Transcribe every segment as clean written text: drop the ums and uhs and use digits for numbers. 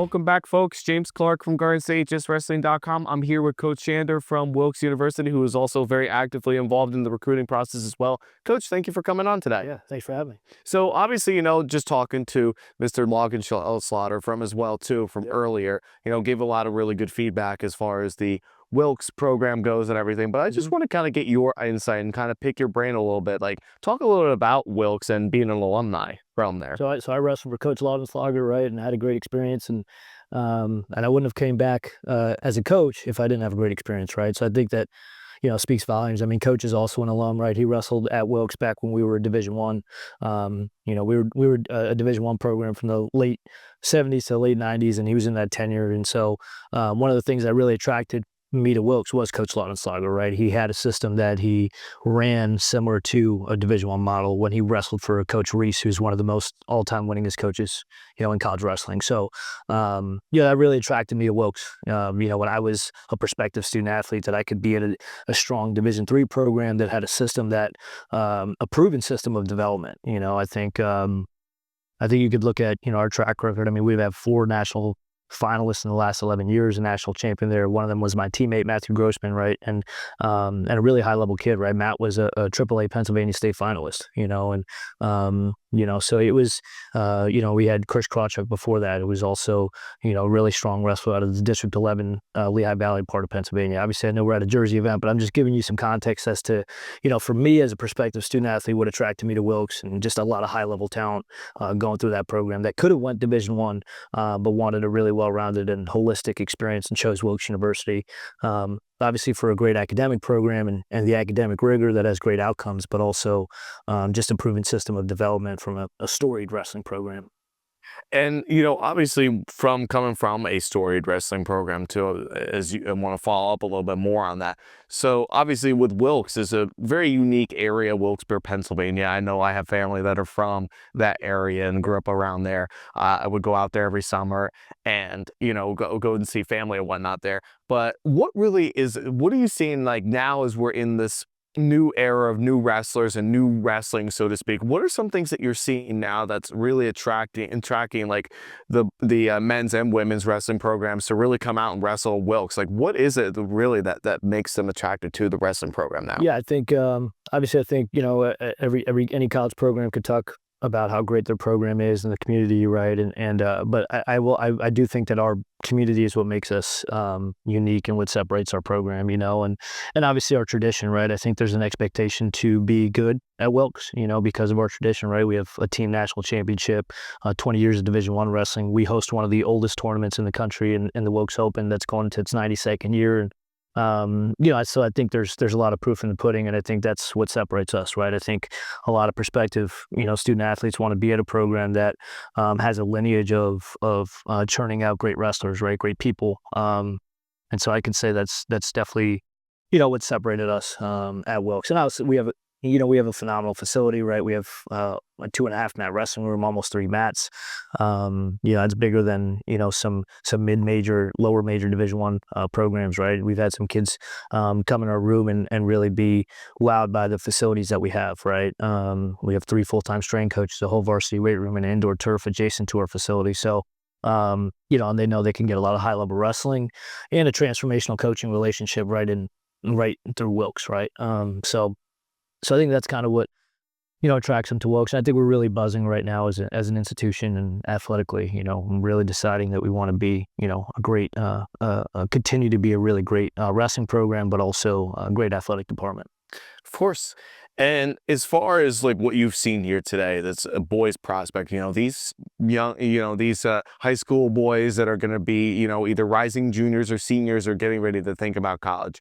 welcome back, folks. James Clark from GSHSW.com. I'm here with Coach Chander from Wilkes University, who is also very actively involved in the recruiting process as well. Coach, thank you for coming on today. Yeah, thanks for having me. So obviously, just talking to Mr. Slaughter from as well, too, from earlier, gave a lot of really good feedback as far as the Wilkes program goes and everything. But I just want to kind of get your insight and kind of pick your brain a little bit. Like, talk a little bit about Wilkes and being an alumni from there. So I wrestled for Coach Slaughter, right, and had a great experience. And I wouldn't have came back as a coach if I didn't have a great experience, right? So I think that speaks volumes. I mean, Coach is also an alum, right? He wrestled at Wilkes back when we were Division I. We were a Division I program from the late 70s to the late 90s, and he was in that tenure. And so one of the things that really attracted me to Wilkes was Coach Slaughter, right? He had a system that he ran similar to a Division I model when he wrestled for Coach Reese, who's one of the most all-time winningest coaches, in college wrestling. So, that really attracted me to Wilkes. When I was a prospective student athlete, that I could be in a strong Division III program that had a system that, a proven system of development. I think you could look at, our track record. I mean, we've had 4 national finalists in the last 11 years, a national champion there. One of them was my teammate, Matthew Grossman, right? And a really high level kid, right? Matt was a AAA Pennsylvania State finalist, so it was, we had Chris Krawchuk before that. It was also, a really strong wrestler out of the District 11 Lehigh Valley part of Pennsylvania. Obviously, I know we're at a Jersey event, but I'm just giving you some context as to, for me as a prospective student athlete, what attracted me to Wilkes, and just a lot of high level talent going through that program that could have went Division I, but wanted a really well-rounded and holistic experience and chose Wilkes University. Obviously for a great academic program and the academic rigor that has great outcomes, but also just a proven system of development from a storied wrestling program. And, obviously coming from a storied wrestling program too, as you want to follow up a little bit more on that. So obviously with Wilkes is a very unique area, Wilkes-Barre, Pennsylvania. I know I have family that are from that area and grew up around there. I would go out there every summer and, go and see family and whatnot there. But what are you seeing like now as we're in this new era of new wrestlers and new wrestling, so to speak? What are some things that you're seeing now that's really attracting like the men's and women's wrestling programs to really come out and wrestle Wilkes? Like, what is it really that makes them attracted to the wrestling program now? Yeah, I think obviously any college program could talk about how great their program is in the community, right? But I do think that our community is what makes us unique and what separates our program, and obviously our tradition, right? I think there's an expectation to be good at Wilkes, because of our tradition, right? We have a team national championship, 20 years of Division I wrestling. We host one of the oldest tournaments in the country in the Wilkes Open that's going to its 92nd year. And so I think there's a lot of proof in the pudding, and I think that's what separates us, right? I think a lot of prospective, student athletes want to be at a program that has a lineage of churning out great wrestlers, right? Great people. And so I can say that's definitely, what separated us at Wilkes. And obviously we have a phenomenal facility, right? We have a 2.5 mat wrestling room, almost 3 mats. It's bigger than, some mid-major, lower major Division I programs, right? We've had some kids come in our room and really be wowed by the facilities that we have, right? We have 3 full-time strength coaches, a whole varsity weight room, and an indoor turf adjacent to our facility. So, and they know they can get a lot of high-level wrestling and a transformational coaching relationship right through Wilkes, right? So I think that's kind of what, attracts them to Wilkes. And I think we're really buzzing right now as an institution and athletically, really deciding that we want to be, a great, continue to be a really great wrestling program, but also a great athletic department. Of course. And as far as like what you've seen here today, that's a boys prospect, these young, these high school boys that are going to be, either rising juniors or seniors or getting ready to think about college,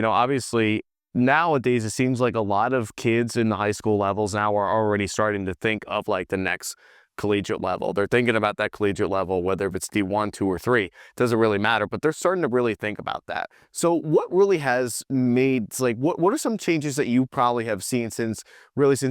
obviously, nowadays, it seems like a lot of kids in the high school levels now are already starting to think of like the next collegiate level. They're thinking about that collegiate level, whether if it's D1, 2, or 3, it doesn't really matter, but they're starting to really think about that. So what really has made, like, what are some changes that you probably have seen since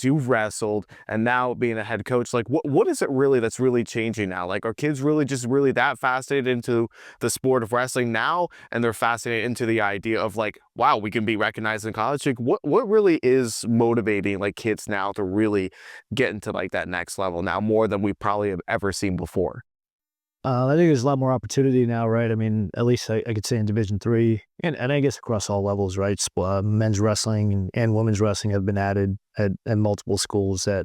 you've wrestled and now being a head coach? Like, what is it really that's really changing now? Like, are kids really just really that fascinated into the sport of wrestling now, and they're fascinated into the idea of like, wow, we can be recognized in college? Like, what really is motivating like kids now to really get into like that next level now more than we probably have ever seen before? I think there's a lot more opportunity now, right? I mean, at least I could say in Division III, and I guess across all levels, right? Men's wrestling and women's wrestling have been added at multiple schools that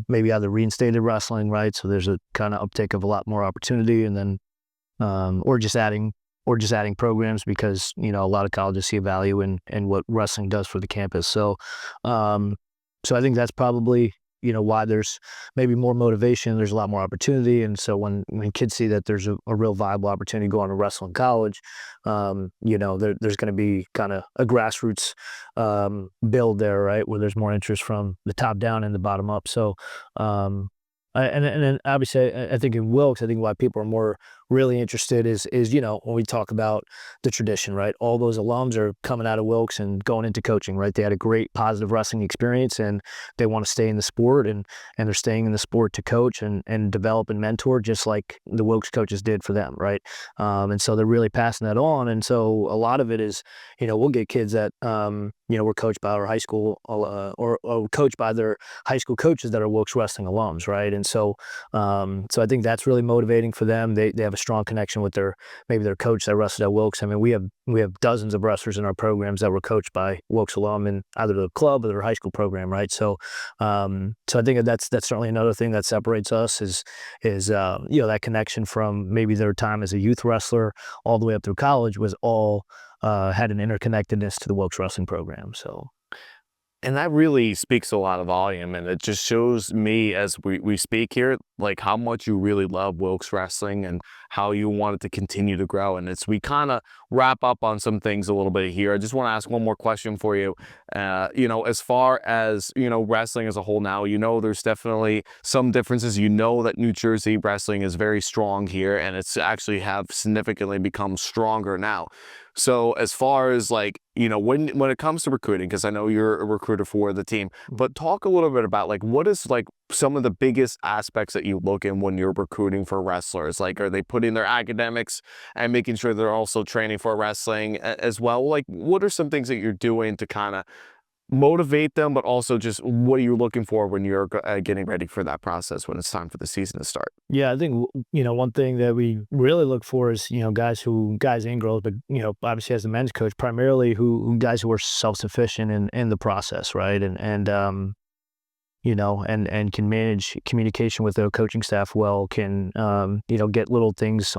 maybe either reinstated wrestling, right? So there's a kind of uptake of a lot more opportunity, and then or just adding programs because a lot of colleges see a value in what wrestling does for the campus. Um, so I think that's probably why there's maybe more motivation. There's a lot more opportunity, and so when kids see that there's a real viable opportunity going to wrestle in college, there's going to be kind of a grassroots build there, right, where there's more interest from the top down and the bottom up. So. And then obviously I think in Wilkes, I think why people are more really interested is when we talk about the tradition, right? All those alums are coming out of Wilkes and going into coaching, right? They had a great positive wrestling experience and they want to stay in the sport, and they're staying in the sport to coach and develop and mentor just like the Wilkes coaches did for them, right? And so they're really passing that on. And so a lot of it is, we'll get kids that were coached by our high school or coached by their high school coaches that are Wilkes wrestling alums, right? And so I think that's really motivating for them. They have a strong connection with maybe their coach that wrestled at Wilkes. I mean, we have dozens of wrestlers in our programs that were coached by Wilkes alum in either the club or their high school program, right? So I think that's certainly another thing that separates us is that connection from maybe their time as a youth wrestler all the way up through college was all had an interconnectedness to the Wilkes wrestling program. So. And that really speaks a lot of volume, and it just shows me as we speak here, like how much you really love Wilkes wrestling and how you want it to continue to grow. And we kind of wrap up on some things a little bit here. I just want to ask one more question for you. As far as, wrestling as a whole now, there's definitely some differences. That New Jersey wrestling is very strong here, and it's actually have significantly become stronger now. So as far as when it comes to recruiting, because I know you're a recruiter for the team, but talk a little bit about what is some of the biggest aspects that you look in when you're recruiting for wrestlers? Are they putting their academics and making sure they're also training for wrestling as well? What are some things that you're doing to kind of motivate them, but also just what are you looking for when you're getting ready for that process when it's time for the season to start? Yeah, I think one thing that we really look for is guys and girls, but obviously as the men's coach, primarily guys who are self-sufficient in the process, right? And can manage communication with their coaching staff well, can, get little things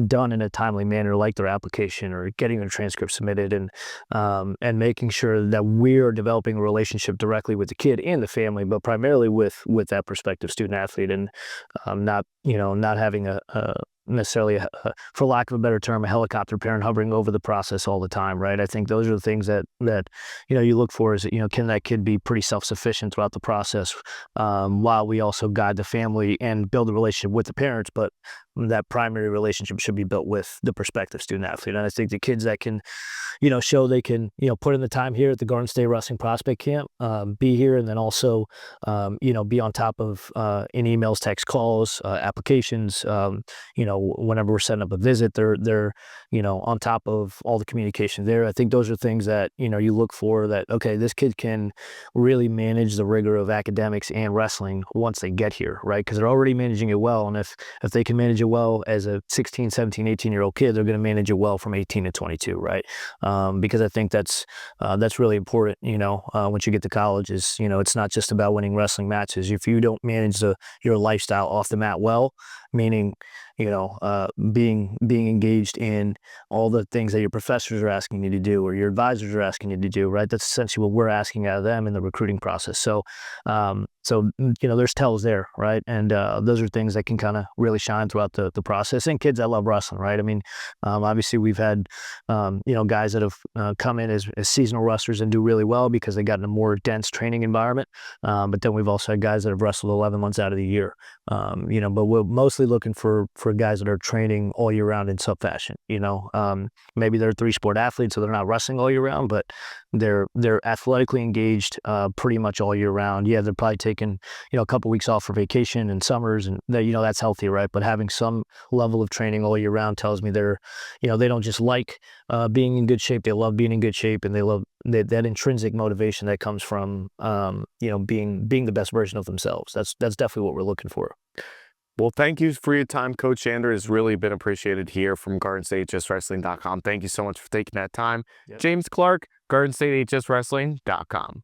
done in a timely manner, like their application or getting their transcript submitted, and making sure that we're developing a relationship directly with the kid and the family, but primarily with that prospective student athlete, and not having necessarily, for lack of a better term, a helicopter parent hovering over the process all the time, right? I think those are the things that you look for is, can that kid be pretty self-sufficient throughout the process, while we also guide the family and build a relationship with the parents, but that primary relationship should be built with the prospective student athlete. And I think the kids that can, show they can, put in the time here at the Garden State Wrestling Prospect Camp, be here, and then also, be on top of in emails, text calls, applications, whenever we're setting up a visit, they're on top of all the communication there. I think those are things that, you look for that, okay, this kid can really manage the rigor of academics and wrestling once they get here, right? Because they're already managing it well. And if they can manage it well as a 16, 17, 18-year-old kid, they're going to manage it well from 18 to 22, right? Because I think that's really important, once you get to college is, it's not just about winning wrestling matches. If you don't manage your lifestyle off the mat well, meaning, being engaged in all the things that your professors are asking you to do or your advisors are asking you to do, right? That's essentially what we're asking out of them in the recruiting process. So, there's tells there, right? And those are things that can kind of really shine throughout the process. And kids that love wrestling, right? I mean, obviously we've had, guys that have come in as seasonal wrestlers and do really well because they got in a more dense training environment. But then we've also had guys that have wrestled 11 months out of the year, but we're mostly looking for guys that are training all year round in some fashion. Maybe they're 3-sport athletes, so they're not wrestling all year round, but they're athletically engaged pretty much all year round. Yeah, they're probably taking a couple weeks off for vacation and summers, and that's healthy, right? But having some level of training all year round tells me they're they don't just like being in good shape, they love being in good shape, and they love that intrinsic motivation that comes from being the best version of themselves. That's definitely what we're looking for. Well, thank you for your time, Coach Chander. It's really been appreciated here from GardenStateHSWrestling.com. Thank you so much for taking that time. Yep. James Clark, GardenStateHSWrestling.com.